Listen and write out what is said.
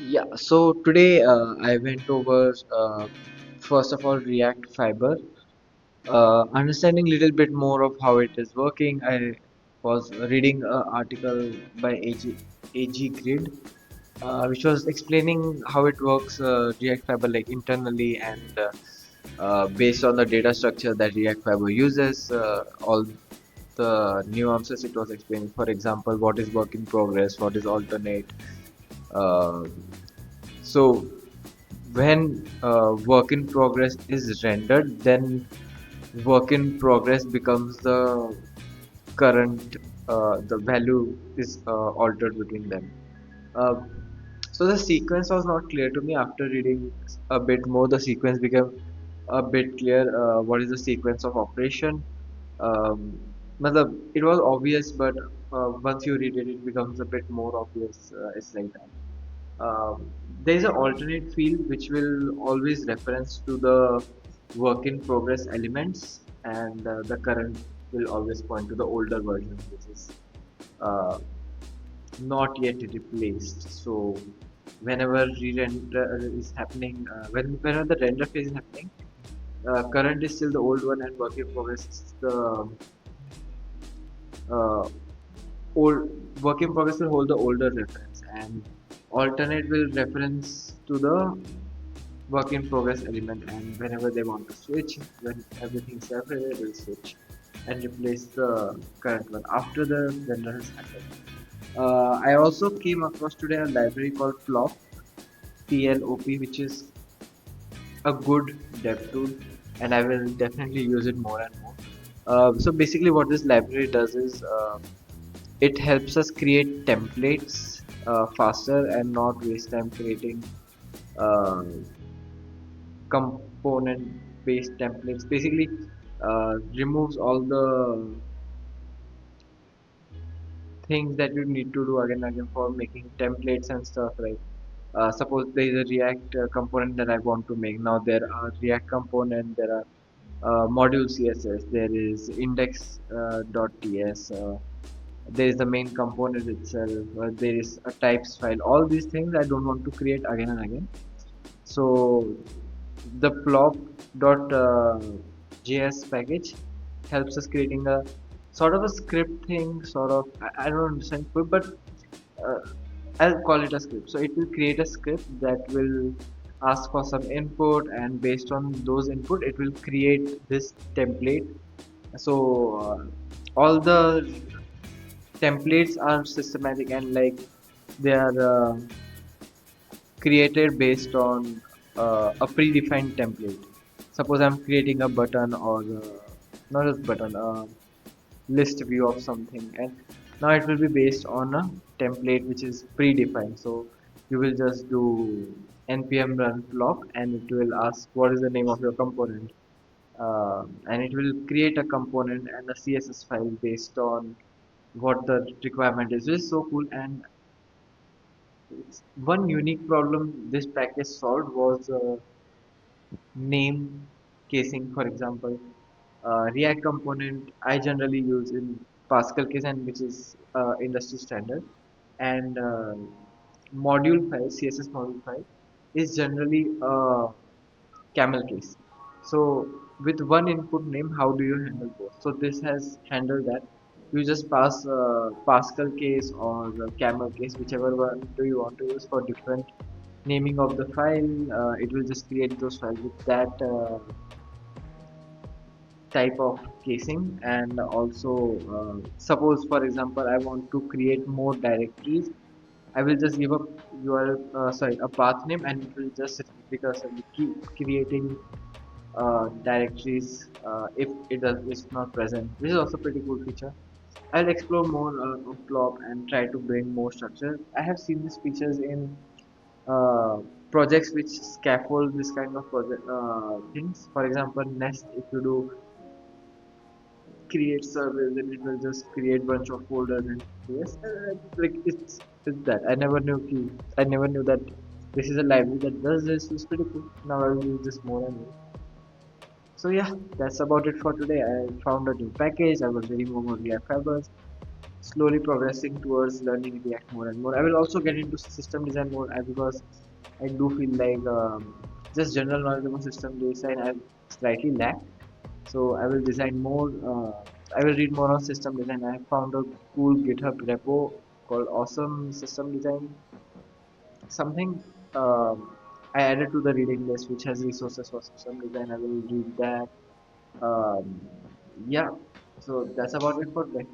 Yeah, so today I went over first of all React Fiber, understanding a little bit more of how it is working. I was reading an article by AG Grid, which was explaining how it works, React Fiber like internally and based on the data structure that React Fiber uses, all the nuances it was explaining. For example, what is work in progress, what is alternate. Uh, so when work in progress is rendered, then work in progress becomes the current, the value is altered between them. Uh, so the sequence was not clear to me. After reading a bit more, the sequence became a bit clear. What is the sequence of operation? Um, matlab, it was obvious, but once you read it, it becomes a bit more obvious. It's like that. There is an alternate field which will always reference to the work in progress elements, and the current will always point to the older version, which is uh, not yet replaced. So whenever re-render is happening, whenever the render phase is happening, current is still the old one, and work in progress is the uh, old work in progress will hold the older reference, and alternate will reference to the work in progress element, and whenever they want to switch, when everything's separated, will switch and replace the current one after the render has happened. I also came across today a library called plop, which is a good dev tool, and I will definitely use it more and more. So basically what this library does is it helps us create templates faster and not waste time creating uh, component based templates. Basically removes all the things that you need to do again and again for making templates and stuff, right? Suppose there is a React component that I want to make. Now there are React component, there are module CSS, there is index.ts, there is the main component itself, there is a types file. All these things I don't want to create again and again. So the plop.js package helps us creating a sort of a script thing, sort of, I don't understand, but uh, I'll call it a script. So it will create a script that will ask for some input, and based on those input, it will create this template. So all the templates are systematic, and like they are created based on a predefined template. Suppose I'm creating a button, or not a button, a list view of something, and now it will be based on a template which is predefined. So you will just do npm run plop, and it will ask what is the name of your component, and it will create a component and a css file based on what the requirement is. Which is so cool. And one unique problem this package solved was name casing. For example, React component I generally use in Pascal case, and which is industry standard, and module file, CSS module file, is generally a camel case. So with one input name, how do you handle both? So this has handled that. You just pass Pascal case or camel case, whichever one do you want to use for different naming of the file. It will just create those files with that type of casing. And also suppose for example I want to create more directories, I will just give a URL, sorry, a path name, and it will just recursively keep creating directories if it's not present, which is also pretty cool feature. I'll explore more of plop and try to bring more structure. I have seen these features in uh, projects which scaffold this kind of project things. For example, Nest, if you do create service, then it will just create bunch of folders. And yes, like it's that I never knew I never knew that this is a library that does this. It's pretty cool. Now I'll use this more and more. So yeah, that's about it for today. I found a new package. I was reading more React Fibers. slowly progressing towards learning React more and more. I will also get into system design more because I do feel like just general knowledge about system design I slightly lack. So I will design more. I will read more on system design. I have found a cool GitHub repo called Awesome System Design. Something I added to the reading list, which has resources for system design. I will read that. Um, yeah. So that's about it for today.